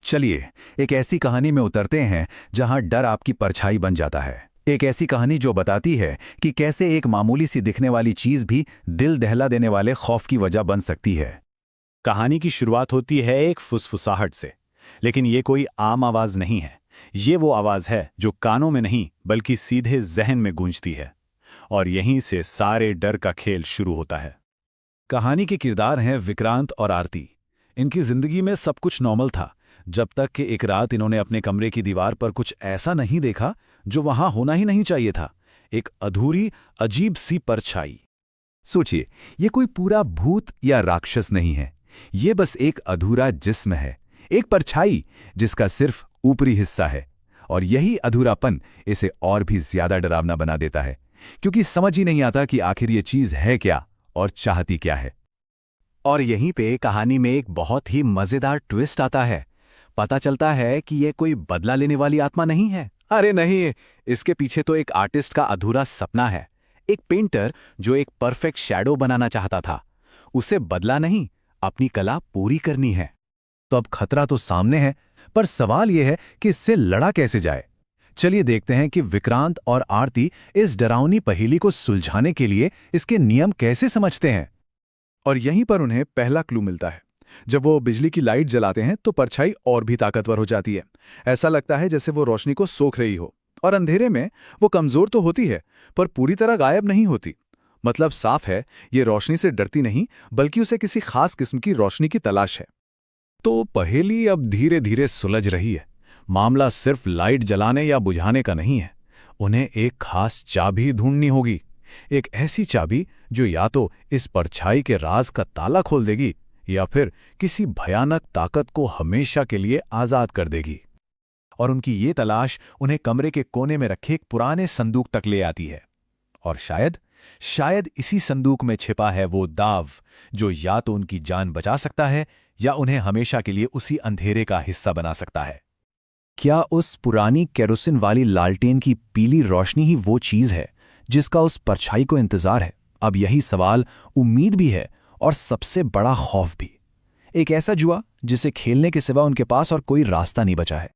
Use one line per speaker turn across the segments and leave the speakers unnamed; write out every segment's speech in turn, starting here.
चलिए एक ऐसी कहानी में उतरते हैं जहां डर आपकी परछाई बन जाता है। एक ऐसी कहानी जो बताती है कि कैसे एक मामूली सी दिखने वाली चीज भी दिल दहला देने वाले खौफ की वजह बन सकती है।
कहानी की शुरुआत होती है एक फुसफुसाहट से, लेकिन ये कोई आम आवाज नहीं है। ये वो आवाज है जो कानों में नहीं बल्कि सीधे जहन में गूंजती है, और यहीं से सारे डर का खेल शुरू होता है।
कहानी के किरदार हैं विक्रांत और आरती। इनकी जिंदगी में सब कुछ नॉर्मल था, जब तक कि एक रात इन्होंने अपने कमरे की दीवार पर कुछ ऐसा नहीं देखा जो वहां होना ही नहीं चाहिए था। एक अधूरी, अजीब सी परछाई। सोचिए, ये कोई पूरा भूत या राक्षस नहीं है। ये बस एक अधूरा जिस्म है, एक परछाई जिसका सिर्फ ऊपरी हिस्सा है। और यही अधूरापन इसे और भी ज्यादा डरावना बना देता है, क्योंकि समझ ही नहीं आता कि आखिर ये चीज है क्या और चाहती क्या है।
और यहीं पे कहानी में एक बहुत ही मजेदार ट्विस्ट आता है। पता चलता है कि ये कोई बदला लेने वाली आत्मा नहीं है। अरे नहीं, इसके पीछे तो एक आर्टिस्ट का अधूरा सपना है। एक पेंटर जो एक परफेक्ट शैडो बनाना चाहता था। उसे बदला नहीं, अपनी कला पूरी करनी है।
तो अब खतरा तो सामने है, पर सवाल यह है कि इससे लड़ा कैसे जाए। चलिए देखते हैं कि विक्रांत और आरती इस डरावनी पहेली को सुलझाने के लिए इसके नियम कैसे समझते हैं। और यहीं पर उन्हें पहला क्लू मिलता है। जब वो बिजली की लाइट जलाते हैं तो परछाई और भी ताकतवर हो जाती है। ऐसा लगता है जैसे वो रोशनी को सोख रही हो। और अंधेरे में वो कमजोर तो होती है, पर पूरी तरह गायब नहीं होती। मतलब साफ है, ये रोशनी से डरती नहीं, बल्कि उसे किसी खास किस्म की रोशनी की तलाश है। तो पहेली अब धीरे धीरे सुलझ रही है। मामला सिर्फ लाइट जलाने या बुझाने का नहीं है। उन्हें एक खास चाबी ढूंढनी होगी। एक ऐसी चाबी जो या तो इस परछाई के राज का ताला खोल देगी या फिर किसी भयानक ताकत को हमेशा के लिए आजाद कर देगी। और उनकी ये तलाश उन्हें कमरे के कोने में रखे एक पुराने संदूक तक ले आती है। और शायद इसी संदूक में छिपा है वो दाव जो या तो उनकी जान बचा सकता है या उन्हें हमेशा के लिए उसी अंधेरे का हिस्सा बना सकता है। क्या उस पुरानी केरोसिन वाली लालटेन की पीली रोशनी ही वो चीज है जिसका उस परछाई को इंतजार है? अब यही सवाल, उम्मीद भी है और सबसे बड़ा खौफ भी। एक ऐसा जुआ जिसे खेलने के सिवा उनके पास और कोई रास्ता नहीं बचा है।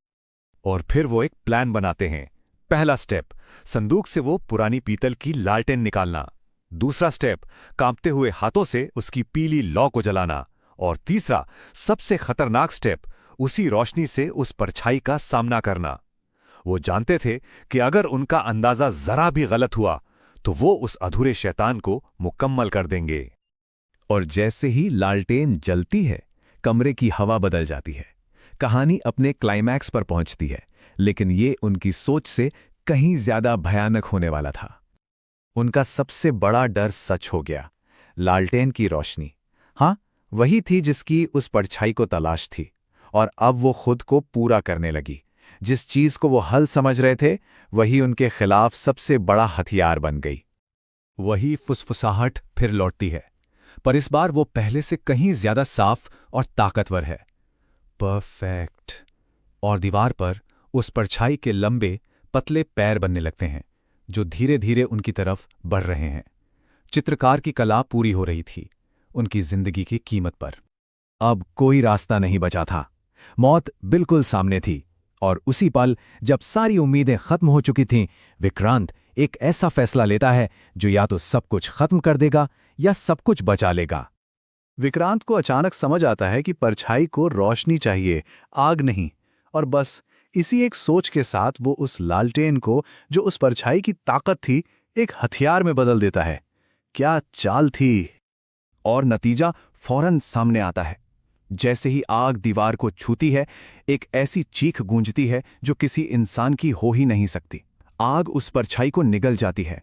और फिर वो एक प्लान बनाते हैं। पहला स्टेप, संदूक से वो पुरानी पीतल की लालटेन निकालना। दूसरा स्टेप, कांपते हुए हाथों से उसकी पीली लौ को जलाना। और तीसरा, सबसे खतरनाक स्टेप, उसी रोशनी से उस परछाई का सामना करना। वो जानते थे कि अगर उनका अंदाजा जरा भी गलत हुआ तो वो उस अधूरे शैतान को मुकम्मल कर देंगे।
और जैसे ही लालटेन जलती है, कमरे की हवा बदल जाती है। कहानी अपने क्लाइमैक्स पर पहुंचती है, लेकिन ये उनकी सोच से कहीं ज्यादा भयानक होने वाला था। उनका सबसे बड़ा डर सच हो गया। लालटेन की रोशनी, हाँ, वही थी जिसकी उस परछाई को तलाश थी। और अब वो खुद को पूरा करने लगी। जिस चीज को वो हल समझ रहे थे, वही उनके खिलाफ सबसे बड़ा हथियार बन गई। वही फुसफुसाहट फिर लौटती है, पर इस बार वो पहले से कहीं ज्यादा साफ और ताकतवर है। परफेक्ट। और दीवार पर उस परछाई के लंबे, पतले पैर बनने लगते हैं, जो धीरे धीरे उनकी तरफ बढ़ रहे हैं। चित्रकार की कला पूरी हो रही थी, उनकी जिंदगी की कीमत पर। अब कोई रास्ता नहीं बचा था। मौत बिल्कुल सामने थी। और उसी पल, जब सारी उम्मीदें खत्म हो चुकी थीं, विक्रांत एक ऐसा फैसला लेता है जो या तो सब कुछ खत्म कर देगा या सब कुछ बचा लेगा। विक्रांत को अचानक समझ आता है कि परछाई को रोशनी चाहिए, आग नहीं। और बस इसी एक सोच के साथ वो उस लालटेन को, जो उस परछाई की ताकत थी, एक हथियार में बदल देता है। क्या चाल थी! और नतीजा फौरन सामने आता है। जैसे ही आग दीवार को छूती है, एक ऐसी चीख गूंजती है जो किसी इंसान की हो ही नहीं सकती। आग उस परछाई को निगल जाती है।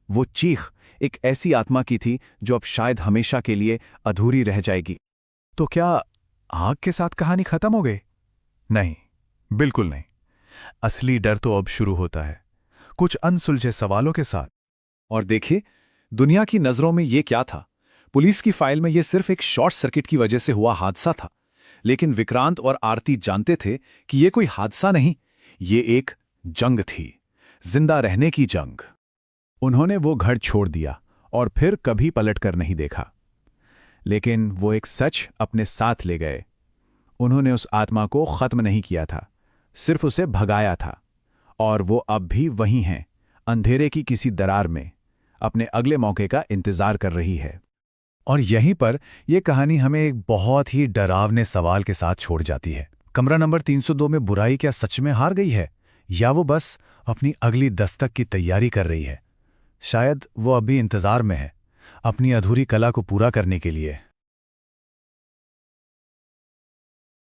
वो चीख एक ऐसी आत्मा की थी जो अब शायद हमेशा के लिए अधूरी रह जाएगी। तो क्या आग के साथ कहानी खत्म हो गई? नहीं, बिल्कुल नहीं। असली डर तो अब शुरू होता है, कुछ अनसुलझे सवालों के साथ। और देखिए, दुनिया की नजरों में ये क्या था? पुलिस की फाइल में यह सिर्फ एक शॉर्ट सर्किट की वजह से हुआ हादसा था। लेकिन विक्रांत और आरती जानते थे कि यह कोई हादसा नहीं, ये एक जंग थी, जिंदा रहने की जंग। उन्होंने वो घर छोड़ दिया और फिर कभी पलटकर नहीं देखा। लेकिन वो एक सच अपने साथ ले गए।
उन्होंने उस आत्मा को खत्म नहीं किया था, सिर्फ उसे भगाया था। और वो अब भी वहीं हैं, अंधेरे की किसी दरार में, अपने अगले मौके का इंतजार कर रही है।
और यहीं पर यह कहानी हमें एक बहुत ही डरावने सवाल के साथ छोड़ जाती है। कमरा नंबर 302 में बुराई क्या सच में हार गई है, या वो बस अपनी अगली दस्तक की तैयारी कर रही है? शायद वो अभी इंतजार में है, अपनी अधूरी कला को पूरा करने के लिए।